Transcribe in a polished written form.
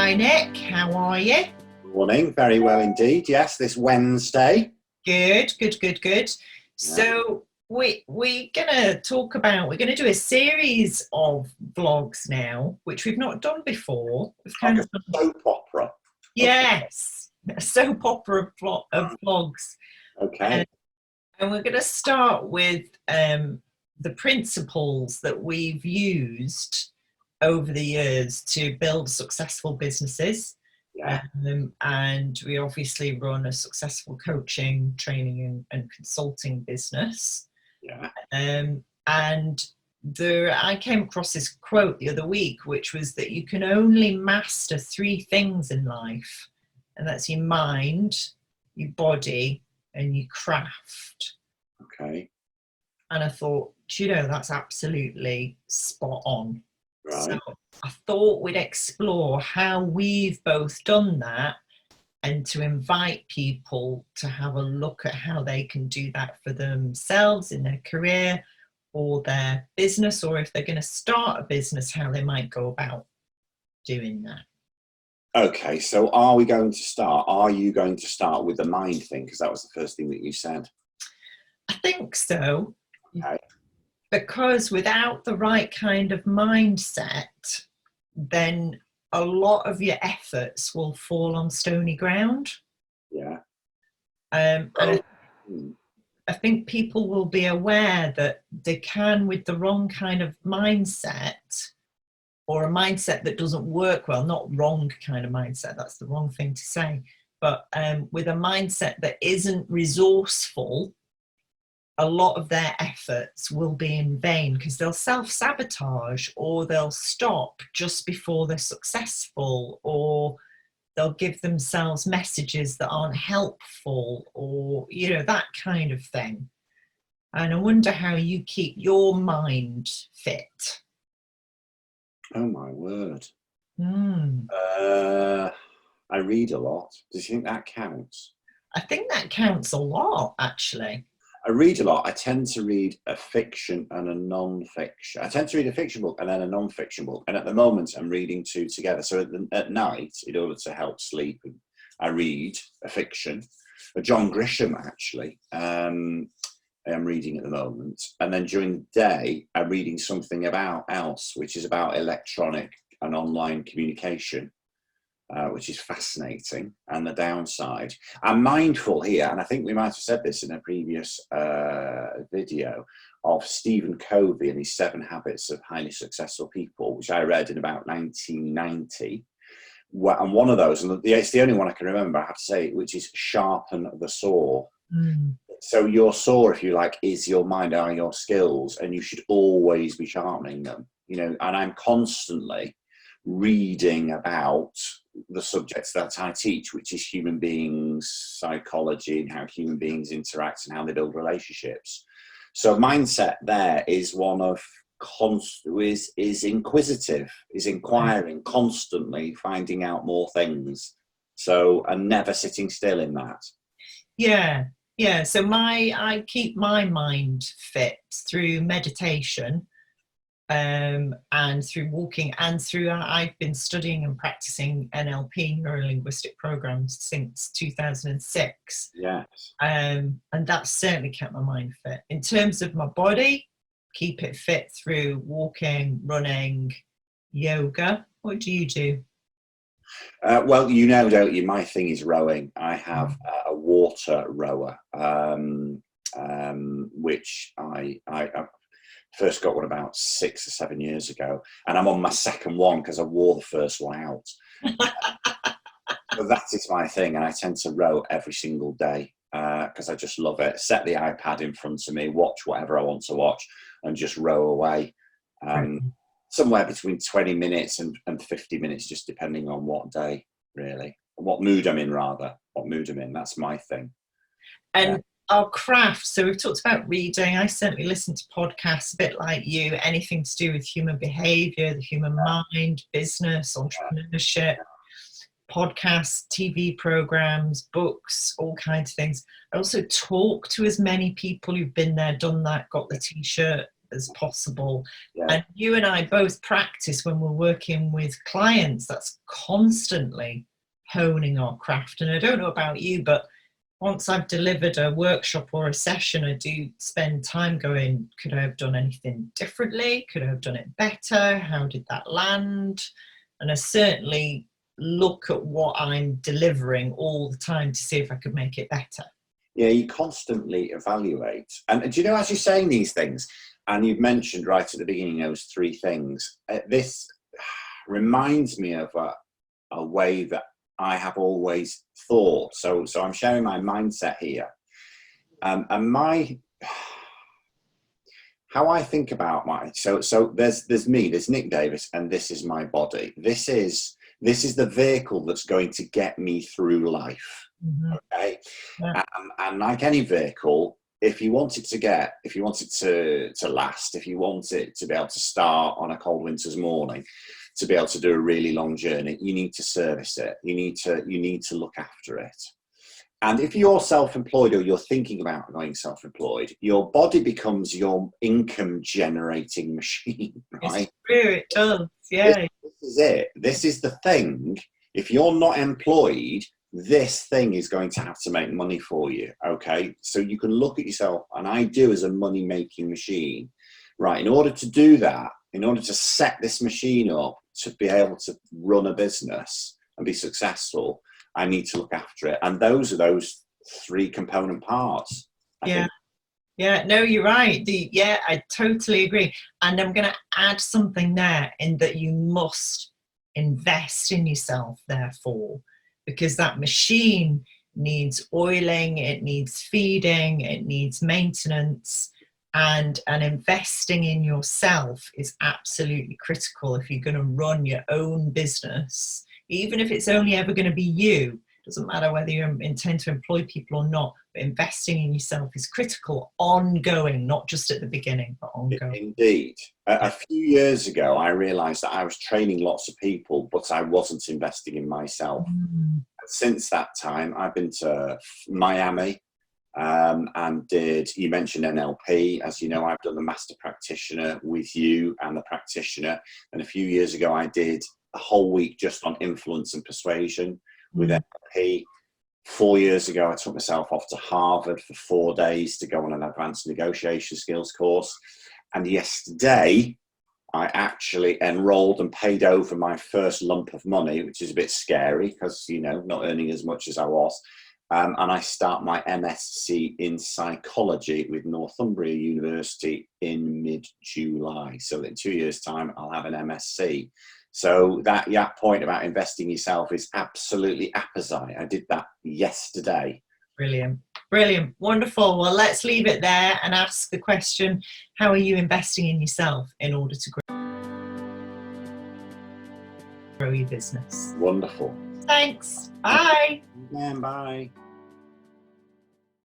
Hi Nick, how are you? Morning, very well indeed. Yes, this Wednesday. Good, good, good, good. Yeah. So we're gonna do a series of vlogs now, which we've not done before. We've Like kind a of done, soap opera. yes, a soap opera of vlogs, Okay. and, and we're gonna start with the principles that we've used over the years to build successful businesses. Yeah. And we obviously run a successful coaching, training, and consulting business. Yeah. And I came across this quote the other week, which was that you can only master three things in life, and that's your mind, your body, and your craft. Okay. And I thought, do you know, that's absolutely spot on. So Right. I thought we'd explore how we've both done that and to invite people to have a look at how they can do that for themselves in their career or their business, or if they're going to start a business, how they might go about doing that. Okay. So are you going to start with the mind thing? Because that was the first thing that you said. I think so, Okay. because without the right kind of mindset, then a lot of your efforts will fall on stony ground. Yeah. And So, hmm, I think people will be aware that they can, with the wrong kind of mindset, or a mindset that doesn't work well, not wrong kind of mindset, that's the wrong thing to say, but with a mindset that isn't resourceful, a lot of their efforts will be in vain because they'll self-sabotage, or they'll stop just before they're successful, or they'll give themselves messages that aren't helpful, or that kind of thing. And I wonder how you keep your mind fit. oh my word. Hmm. I read a lot. Does you think that counts? I think that counts a lot, actually. I read a lot. I tend to read a fiction and a non-fiction. I tend to read a fiction book and then a non-fiction book. And at the moment, I'm reading two together. So at night, in order to help sleep, I read a fiction, a John Grisham, actually. I'm reading at the moment. And then during the day, I'm reading something else, which is about electronic and online communication. Which is fascinating, and the downside. I'm mindful here, and I think we might have said this in a previous video, of Stephen Covey and his 7 Habits of Highly Successful People, which I read in about 1990. And one of those, and it's the only one I can remember, I have to say, which is sharpen the saw. Mm. So your saw, if you like, is your mind, are your skills, and you should always be sharpening them. And I'm constantly reading about the subjects that I teach, which is human beings, psychology, and how human beings interact and how they build relationships. So mindset there is one of is inquisitive, is inquiring, constantly finding out more things. So, and never sitting still in that. Yeah. So I keep my mind fit through meditation, and through walking, and I've been studying and practicing NLP, neuro-linguistic programs, since 2006. Yes. And that's certainly kept my mind fit. In terms of my body, keep it fit through walking, running, yoga. What do you do? Well, don't you? My thing is rowing. I have a water rower, which I first got one about 6 or 7 years ago, and I'm on my second one because I wore the first one out. So that is my thing, and I tend to row every single day because I just love it. Set the iPad in front of me, watch whatever I want to watch, and just row away. Somewhere between 20 minutes and 50 minutes, just depending on what day, really. What mood I'm in, rather. What mood I'm in. That's my thing. And our craft, so we've talked about reading. I certainly listen to podcasts a bit like you, anything to do with human behavior, the human mind, business, entrepreneurship, podcasts, TV programs, books, all kinds of things. I also talk to as many people who've been there, done that, got the t-shirt, as possible. Yeah. And you and I both practice when we're working with clients. That's constantly honing our craft. And I don't know about you, but once I've delivered a workshop or a session, I do spend time going, could I have done anything differently? Could I have done it better? How did that land? And I certainly look at what I'm delivering all the time to see if I could make it better. Yeah, you constantly evaluate. And do you know, as you're saying these things, and you've mentioned right at the beginning those three things, this reminds me of a way that I have always thought. So I'm sharing my mindset here. And how I think about so there's me, there's Nick Davis, and this is my body. This is the vehicle that's going to get me through life. Mm-hmm. Okay. Yeah. And like any vehicle, if you want it to last, if you want it to be able to start on a cold winter's morning, to be able to do a really long journey, you need to service it. You need to look after it. And if you're self-employed or you're thinking about going self-employed, your body becomes your income generating machine, right? It's true, it does. Yeah. This is it. This is the thing. If you're not employed, this thing is going to have to make money for you. Okay. So you can look at yourself, and I do, as a money making machine, right? In order to do that, in order to set this machine up to be able to run a business and be successful, I need to look after it. And those are those three component parts. I think. Yeah, no, you're right. I totally agree. And I'm going to add something there, in that you must invest in yourself, therefore, because that machine needs oiling, it needs feeding, it needs maintenance, and investing in yourself is absolutely critical if you're going to run your own business, even if it's only ever going to be you. Doesn't matter whether you intend to employ people or not, but investing in yourself is critical, ongoing, not just at the beginning, but ongoing. Indeed. A few years ago, I realized that I was training lots of people, but I wasn't investing in myself. Since that time, I've been to Miami and you mentioned NLP. As you know, I've done the master practitioner with you and the practitioner. And a few years ago, I did a whole week just on influence and persuasion with NLP. 4 years ago, I took myself off to Harvard for 4 days to go on an advanced negotiation skills course. And yesterday, I actually enrolled and paid over my first lump of money, which is a bit scary because, not earning as much as I was. And I start my MSc in psychology with Northumbria University in mid-July. So in 2 years' time, I'll have an MSc. So that point about investing in yourself is absolutely apposite. I did that yesterday. Brilliant. Wonderful. Well, let's leave it there and ask the question, how are you investing in yourself in order to grow your business? Wonderful. Thanks. Bye. Yeah, bye.